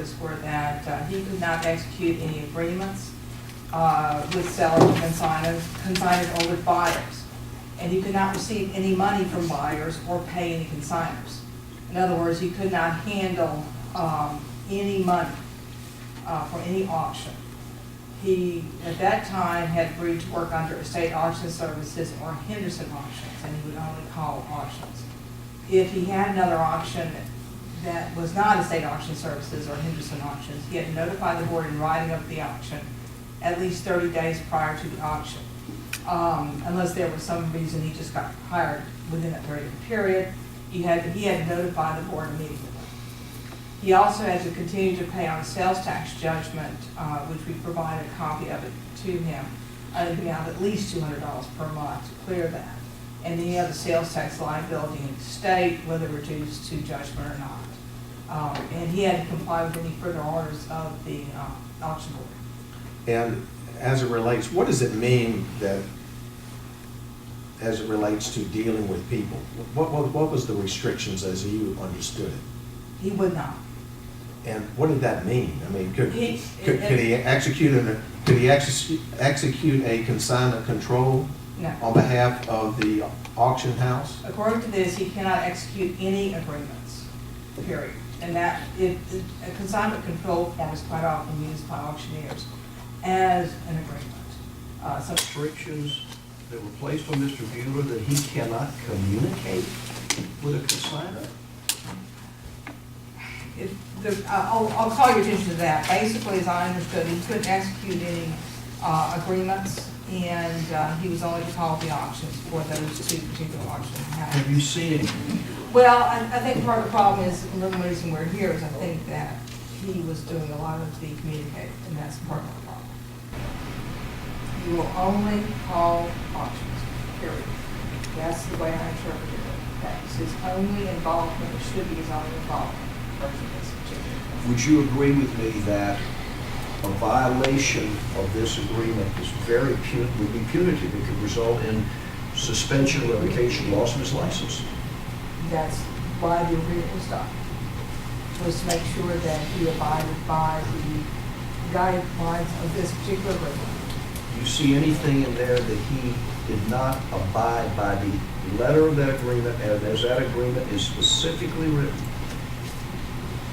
charges were that he could not execute any agreements with sellers or consignors or with buyers. And he could not receive any money from buyers or pay any consignors. In other words, he could not handle any money for any auction. He, at that time, had agreed to work under Estate Auction Services or Henderson Auctions, and he would only call auctions. If he had another auction that was not Estate Auction Services or Henderson Auctions, he had to notify the board in writing of the auction at least 30 days prior to the auction. Unless there was some reason he just got hired within that 30-day period, he had to notify the board immediately. He also had to continue to pay on a sales tax judgment, which we provided a copy of it to him, an amount of at least $200 per month to clear that. And any other sales tax liability in the state, whether reduced to judgment or not. And he had to comply with any further orders of the auction board. And as it relates, what does it mean that, as it relates to dealing with people? What was the restrictions as you understood it? He would not. And what did that mean? I mean, could he execute a consignment control No. on behalf of the auction house? According to this, he cannot execute any agreements, period. And that, a consignment control form is quite often used by auctioneers as an agreement. So Restrictions that were placed on Mr. Bueller that he cannot communicate with a consignor? I'll call your attention to that. Basically, as I understood, he couldn't execute any agreements, and he was only to call the auctions for those two particular auctions. Have you seen it? Well, I think part of the problem is, and the reason we're here is I think that he was doing a lot of the communicating, and that's part of the problem. You will only call auctions, period. That's the way I interpreted it. That's his only involvement, or should be his only involvement. Would you agree with me that a violation of this agreement is would be punitive? It could result in suspension, revocation, loss of his license? That's why the agreement was done, was to make sure that he abided by the guidelines of this particular agreement. Do you see anything in there that he did not abide by the letter of that agreement, and as that agreement is specifically written?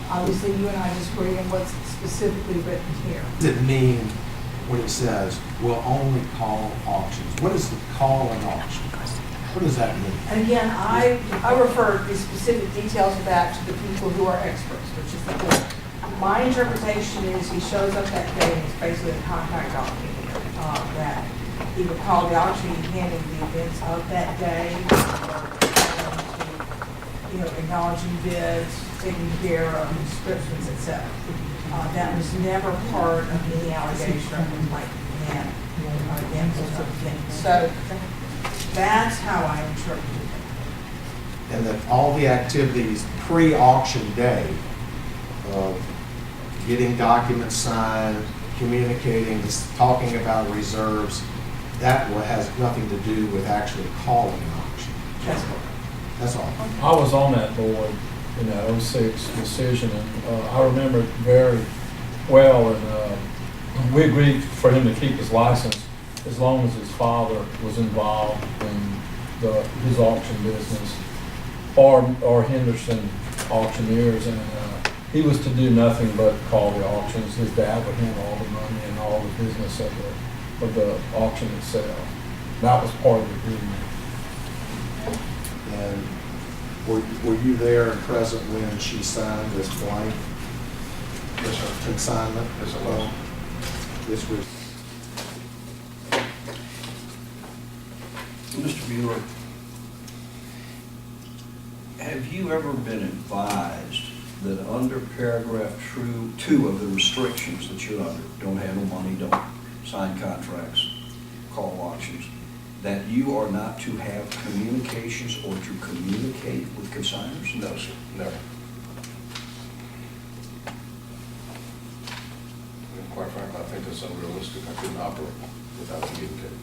Obviously, you and I disagree on what's specifically written here. What does it mean when it says, "will only call auctions"? What is the call an auction? What does that mean? And again, I refer the specific details of that to the people who are experts, which is the board. My interpretation is he shows up that day and it's basically a contact document, that he would call the auction, handling the events of that day, acknowledging bids, taking care of descriptions, etc. That was never part of any allegation or complaint against him. So that's how I interpret it. And that all the activities pre-auction day of getting documents signed, communicating, talking about reserves, that has nothing to do with actually calling an auction. That's correct. That's all. I was on that board in that 06 decision, and I remember it very well, and we agreed for him to keep his license as long as his father was involved in his auction business or Henderson auctioneers, and he was to do nothing but call the auctions. His dad would handle all the money and all the business of the auction itself. That was part of the agreement. And were you there and present when she signed this blank? Yes, sir. Consignment? Yes, I was. This was. Mr. Bueller, have you ever been advised that under paragraph 2 of the restrictions that you're under, don't handle money, don't sign contracts, call auctions, that you are not to have communications or to communicate with consignors? No, sir, never. And quite frankly, I think that's unrealistic. I couldn't operate without communicating.